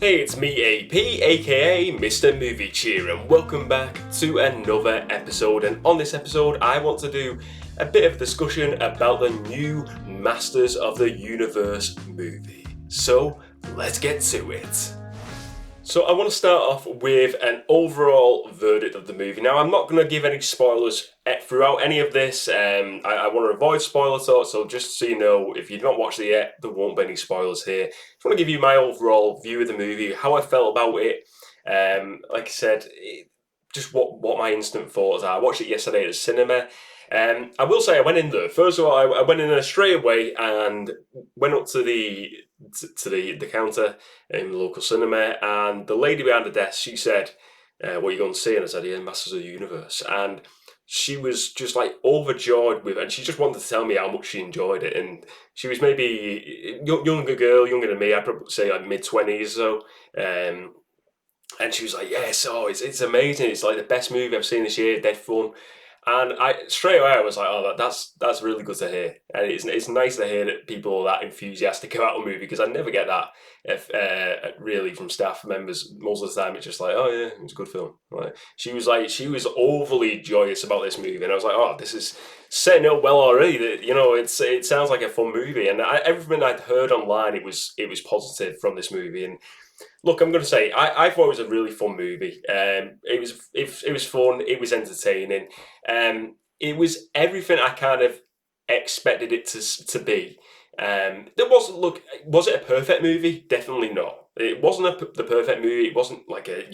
Hey, it's me, AP, aka Mr. Movie Cheer, and welcome back to another episode. And on this episode, I want to do a bit of a discussion about the new Masters of the Universe movie. So, let's get to it. So I want to start off with an overall verdict of the movie. Now, I'm not going to give any spoilers throughout any of this. I want to avoid spoiler talk, so just so you know, if you've not watched it yet, there won't be any spoilers here. Just want to give you my overall view of the movie, how I felt about it. Like I said, just what my instant thoughts are. I watched it yesterday at the cinema. I will say I went in there. First of all, I went in there straight away and went up to the counter in the local cinema, and the lady behind the desk, she said, "What are you going to see?" And I said, "Yeah, Masters of the Universe." And she was just like overjoyed with it, and she just wanted to tell me how much she enjoyed it. And she was maybe younger girl, younger than me. I'd probably say like mid-20s or so. And she was like, "Yes, oh, it's amazing. It's like the best movie I've seen this year. Dead fun." And I straight away I was like, "Oh, that's really good to hear." And it's nice to hear that people are that enthusiastic about a movie, because I never get that if really from staff members. Most of the time, it's just like, "Oh yeah, it's a good film." She was overly joyous about this movie, and I was like, "Oh, this is setting it up well already." That it sounds like a fun movie, and everything I'd heard online, it was positive from this movie. And look, I'm going to say I thought it was a really fun movie. It was fun. It was entertaining. It was everything I kind of expected it to be. There wasn't look. Was it a perfect movie? Definitely not. It wasn't the perfect movie. It wasn't like a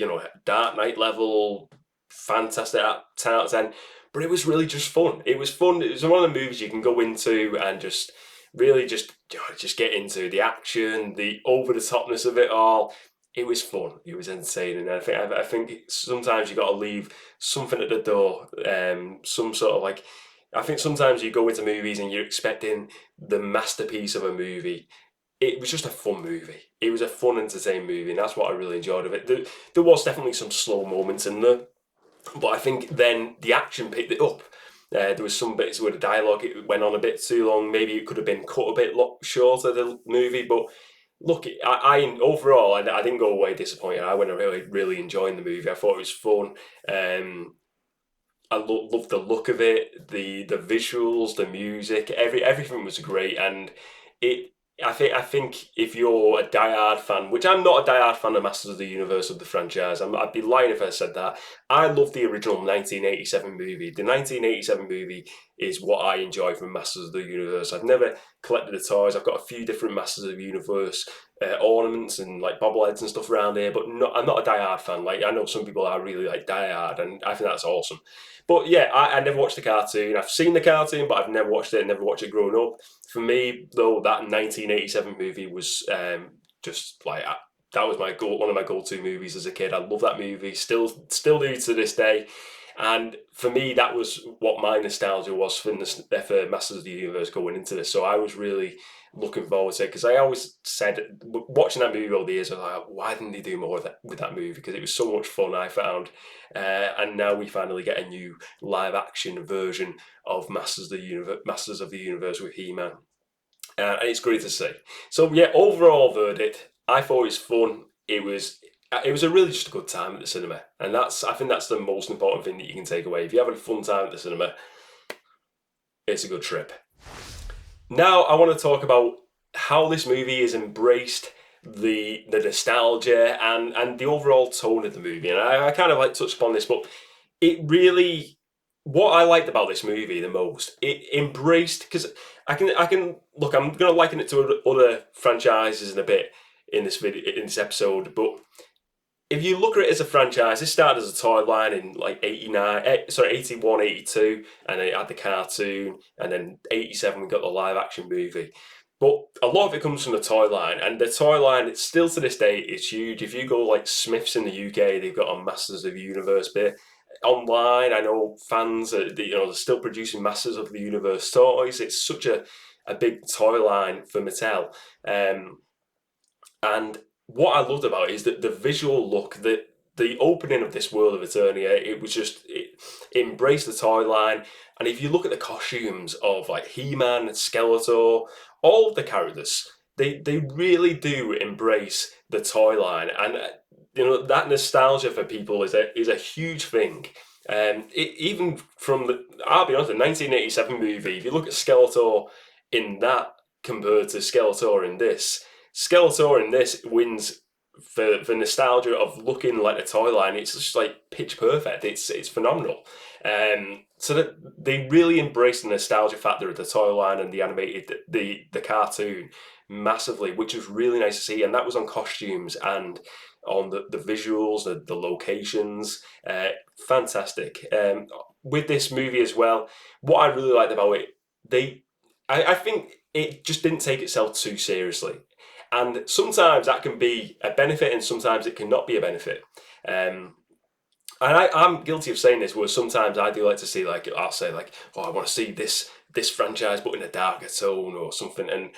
Dark Knight level fantastic 10 out of 10. But it was really just fun. It was fun. It was one of the movies you can go into and just really just get into the action, the over the topness of it all. It was fun. It was entertaining. And I think sometimes you got to leave something at the door. Some sort of like. I think sometimes you go into movies and you're expecting the masterpiece of a movie. It was just a fun movie. It was a fun, entertaining movie, and that's what I really enjoyed of it. There was definitely some slow moments in there, but I think then the action picked it up. There was some bits where the dialogue it went on a bit too long. Maybe it could have been cut a bit shorter, the movie. But look, I overall I didn't go away disappointed. I went really really enjoying the movie. I thought it was fun. I loved the look of it, the visuals, the music, everything was great, and it. I think if you're a diehard fan, which I'm not a diehard fan of Masters of the Universe of the franchise, I'd be lying if I said that. I love the original 1987 movie. The 1987 movie is what I enjoy from Masters of the Universe. I've never collected the toys. I've got a few different Masters of the Universe ornaments and like bobbleheads and stuff around here, but I'm not a diehard fan. Like I know some people are really like diehard, and I think that's awesome. But yeah, I never watched the cartoon. I've seen the cartoon, but I've never watched it. Never watched it growing up. For me, though, that 1987 movie was just like that was one of my go-to movies as a kid. I love that movie. Still do to this day. And for me, that was what my nostalgia was for Masters of the Universe going into this. So I was really looking forward to it, because I always said, watching that movie all the years, I was like, why didn't they do more with that movie? Because it was so much fun, I found. And now we finally get a new live action version of Masters of the Universe with He-Man. And it's great to see. So yeah, overall verdict, I thought it was fun. It was a really just a good time at the cinema, and I think that's the most important thing that you can take away. If you're having a fun time at the cinema, it's a good trip. Now I want to talk about how this movie has embraced the nostalgia and the overall tone of the movie. And I kind of like touched upon this, but it really what I liked about this movie the most, it embraced, because I can look. I'm going to liken it to other franchises in a bit in this video in this episode, but if you look at it as a franchise, this started as a toy line in like 89, 81, 82, and then it had the cartoon, and then 87 we got the live action movie. But a lot of it comes from the toy line, and the toy line, it's still to this day, it's huge. If you go like Smiths in the UK, they've got a Masters of the Universe bit. Online, I know fans they're still producing Masters of the Universe toys. It's such a big toy line for Mattel. And what I loved about it is that the visual look, the opening of this world of Eternia, it was just it embraced the toy line. And if you look at the costumes of like He-Man and Skeletor, all of the characters, they really do embrace the toy line, and that nostalgia for people is a huge thing. Even from I'll be honest, the 1987 movie. If you look at Skeletor in that compared to Skeletor in this wins for nostalgia of looking like a toy line. It's just like pitch perfect. It's phenomenal. So that they really embrace the nostalgia factor of the toy line and the animated the cartoon massively, which was really nice to see. And that was on costumes and on the visuals, the locations. Fantastic. With this movie as well, what I really liked about it, I think it just didn't take itself too seriously. And sometimes that can be a benefit, and sometimes it cannot be a benefit. And I'm guilty of saying this, where sometimes I do like to see, like, I'll say, like, oh, I want to see this franchise, but in a darker tone or something. And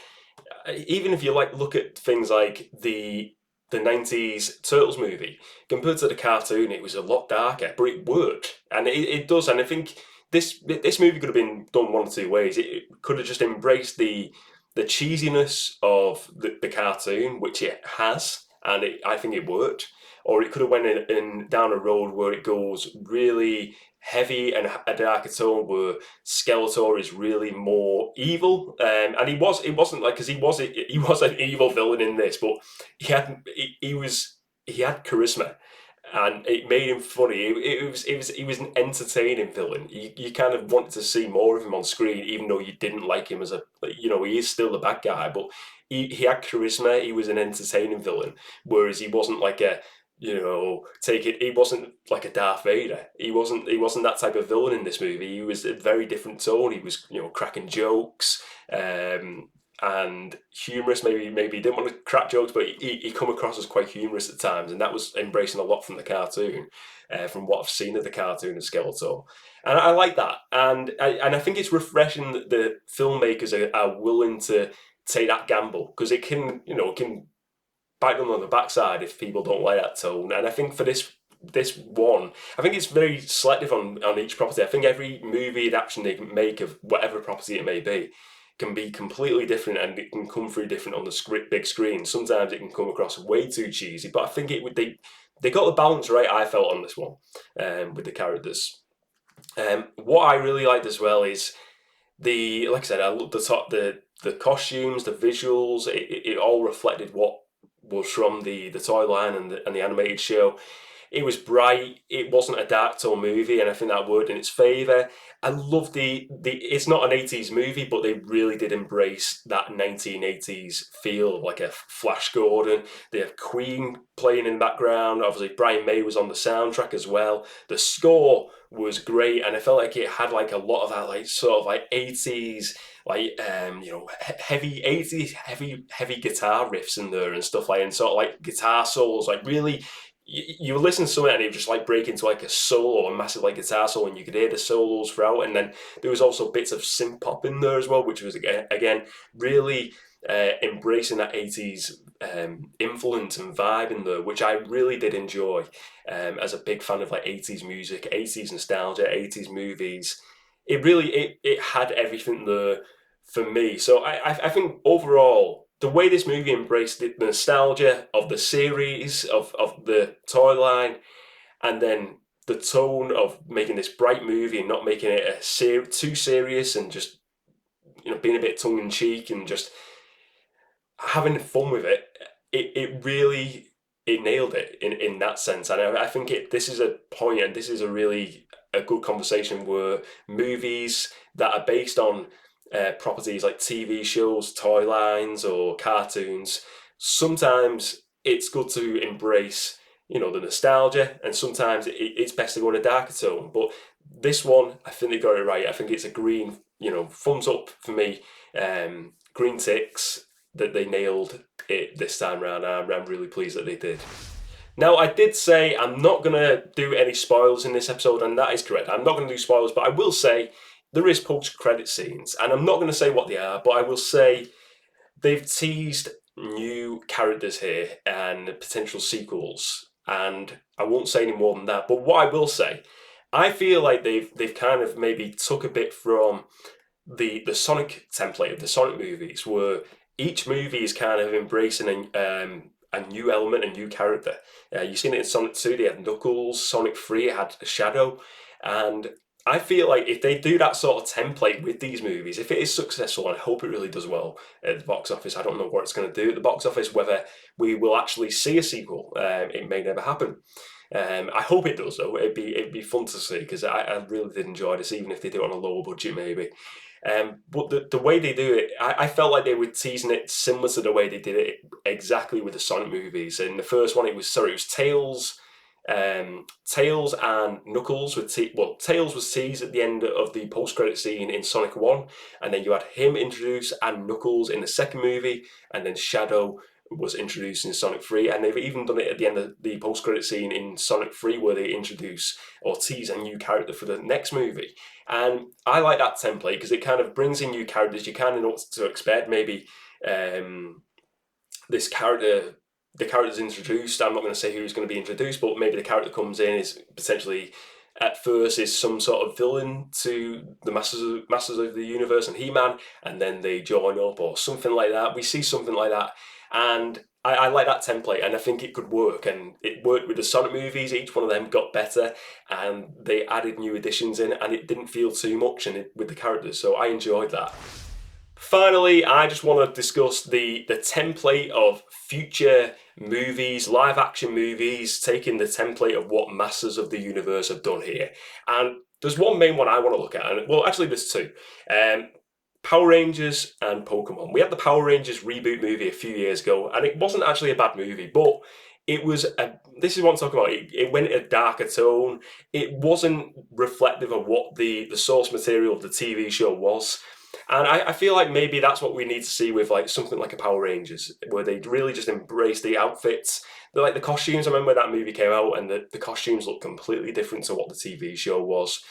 even if you like look at things like the 90s Turtles movie, compared to the cartoon, it was a lot darker, but it worked. And it does. And I think this movie could have been done one or two ways. It could have just embraced the cheesiness of the cartoon, which it has, and I think it worked. Or it could have went in down a road where it goes really heavy and a darker tone, where Skeletor is really more evil. And it wasn't like, because he was an evil villain in this, but he had charisma, and it made him funny. He was an entertaining villain. You kind of wanted to see more of him on screen, even though you didn't like him as he is still the bad guy, but he had charisma. He was an entertaining villain, whereas he wasn't like a he wasn't like a Darth Vader. He wasn't that type of villain in this movie. He was a very different tone. He was cracking jokes. And humorous. Maybe he didn't want to crack jokes, but he come across as quite humorous at times, and that was embracing a lot from the cartoon, from what I've seen of the cartoon of Skeletor, and I like that, and I think it's refreshing that the filmmakers are willing to take that gamble, because it can bite them on the backside if people don't like that tone, and I think for this one, I think it's very selective on each property. I think every movie adaptation they can make of whatever property it may be can be completely different, and it can come through different on the big screen. Sometimes it can come across way too cheesy, but I think they got the balance right. I felt on this one, with the characters. What I really liked as well is like I said, I looked the costumes, the visuals. It all reflected what was from the toy line and the animated show. It was bright. It wasn't a dark tone movie, and I think that worked in its favour. I love the. It's not an 80s movie, but they really did embrace that 1980s feel, like a Flash Gordon. They have Queen playing in the background. Obviously, Brian May was on the soundtrack as well. The score was great, and I felt like it had like a lot of that, like sort of like 80s, like heavy 80s, heavy guitar riffs in there and stuff, like, and sort of like guitar solos, like really you listen to something and it would just like break into like a solo, a massive like guitar solo, and you could hear the solos throughout. And then there was also bits of synth pop in there as well, which was again really embracing that 80s influence and vibe in there, which I really did enjoy, as a big fan of like 80s music, 80s nostalgia, 80s movies. It had everything there for me. So I think overall, the way this movie embraced the nostalgia of the series, of the toy line, and then the tone of making this bright movie and not making it too serious, and just being a bit tongue in cheek and just having fun with it. It really it nailed it in that sense, and I think this is a point, and this is a good conversation where movies that are based on properties like TV shows, toy lines, or cartoons, sometimes it's good to embrace, the nostalgia, and sometimes it's best to go in a darker tone. But this one, I think they got it right. I think it's a green, thumbs up for me. Green ticks that they nailed it this time round. I'm really pleased that they did. Now, I did say I'm not going to do any spoilers in this episode, and that is correct. I'm not going to do spoilers, but I will say there is post-credit scenes, and I'm not going to say what they are, but I will say they've teased new characters here and potential sequels, and I won't say any more than that. But what I will say, I feel like they've kind of maybe took a bit from the Sonic template of the Sonic movies, where each movie is kind of embracing a new element, a new character. You've seen it in Sonic 2, they had Knuckles, Sonic 3 it had a Shadow, and I feel like if they do that sort of template with these movies, if it is successful, and I hope it really does well at the box office, I don't know what it's going to do at the box office, whether we will actually see a sequel. It may never happen. I hope it does though. It'd be fun to see because I really did enjoy this, even if they do it on a lower budget maybe. But the way they do it, I felt like they were teasing it similar to the way they did it exactly with the Sonic movies. In the first one, it was Tails. Tails and Knuckles Tails was teased at the end of the post-credit scene in Sonic 1, and then you had him introduced and Knuckles in the second movie, and then Shadow was introduced in Sonic 3, and they've even done it at the end of the post-credit scene in Sonic 3 where they introduce or tease a new character for the next movie. And I like that template because it kind of brings in new characters. You kind of know what to expect. Maybe this character, the character's introduced. I'm not going to say who's going to be introduced, but maybe the character comes in is potentially at first is some sort of villain to the Masters of the Universe and He-Man, and then they join up or something like that. We see something like that. And I like that template, and I think it could work. And it worked with the Sonic movies. Each one of them got better, and they added new additions in, and it didn't feel too much with the characters. So I enjoyed that. Finally, I just want to discuss the template of future movies, live action movies, taking the template of what Masters of the Universe have done here. And there's one main one I want to look at, and well, actually, there's two. Power Rangers and Pokemon. We had the Power Rangers reboot movie a few years ago, and it wasn't actually a bad movie, but it was this is what I'm talking about. It went a darker tone. It wasn't reflective of what the source material of the TV show was. And I feel like maybe that's what we need to see with like something like a Power Rangers, where they really just embrace the outfits. Like the costumes, I remember when that movie came out and the costumes looked completely different to what the TV show was.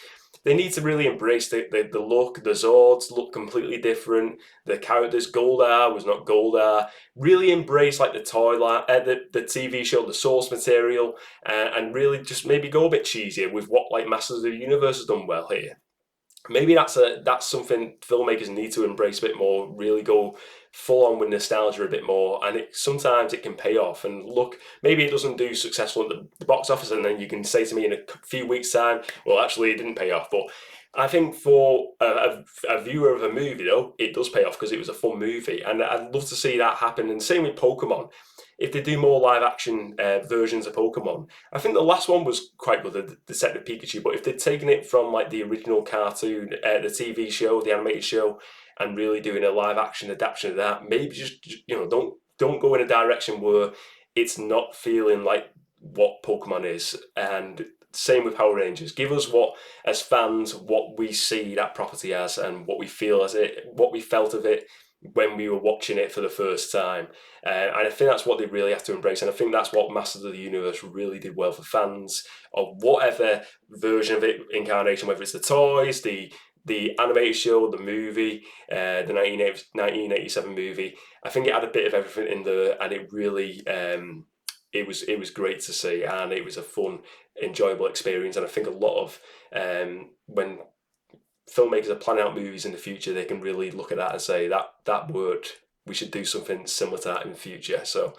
They need to really embrace the look. The Zords look completely different. The characters, Goldar was not Goldar. Really embrace like the toy line, the TV show, the source material, and really just maybe go a bit cheesier with what like Masters of the Universe has done well here. Maybe that's something filmmakers need to embrace a bit more. Really go full on with nostalgia a bit more, and sometimes it can pay off. And look, maybe it doesn't do successful at the box office, and then you can say to me in a few weeks' time, well, actually, it didn't pay off. But I think for a viewer of a movie, though, it does pay off because it was a fun movie, and I'd love to see that happen. And same with Pokemon. If they do more live action versions of Pokemon, I think the last one was quite good, the Detective Pikachu. But if they'd taken it from like the original cartoon, the TV show, the animated show, and really doing a live action adaptation of that, maybe just don't go in a direction where it's not feeling like what Pokemon is. And same with Power Rangers. Give us what, as fans, what we see that property as, and what we feel as it, what we felt of it when we were watching it for the first time. And I think that's what they really have to embrace. And I think that's what Masters of the Universe really did well for fans of whatever version of it, incarnation, whether it's the toys, the animated show, the movie, the 1987 movie. I think it had a bit of everything in there, and it really, it was great to see, and it was a fun, enjoyable experience. And I think a lot of when filmmakers are planning out movies in the future, they can really look at that and say that worked. We should do something similar to that in the future. So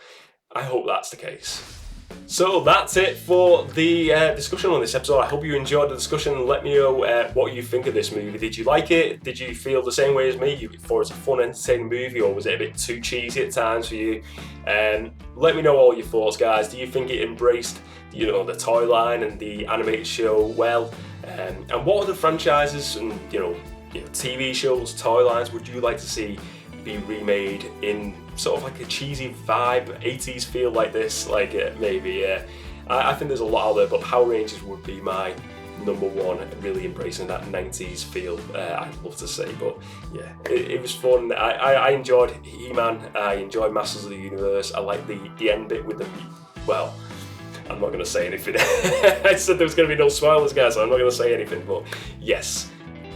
I hope that's the case. So that's it for the discussion on this episode. I hope you enjoyed the discussion. Let me know what you think of this movie. Did you like it? Did you feel the same way as me? You thought it was a fun, entertaining movie, or was it a bit too cheesy at times for you? Let me know all your thoughts, guys. Do you think it embraced, the toy line and the animated show well? And what other franchises and TV shows, toy lines would you like to see be remade in sort of like a cheesy vibe, 80s feel like this? Maybe I think there's a lot out there, but Power Rangers would be my number one, really embracing that 90s feel. I'd love to see, but yeah, it was fun. I enjoyed He-Man. I enjoyed Masters of the Universe. I like the end bit with them. Well, I'm not going to say anything. I said there was going to be no spoilers, guys, so I'm not going to say anything, but yes,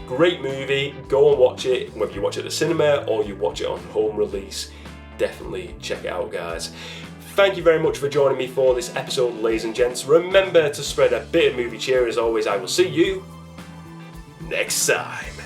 great movie. Go and watch it, whether you watch it at the cinema or you watch it on home release. Definitely check it out, guys. Thank you very much for joining me for this episode, ladies and gents. Remember to spread a bit of movie cheer. As always, I will see you next time.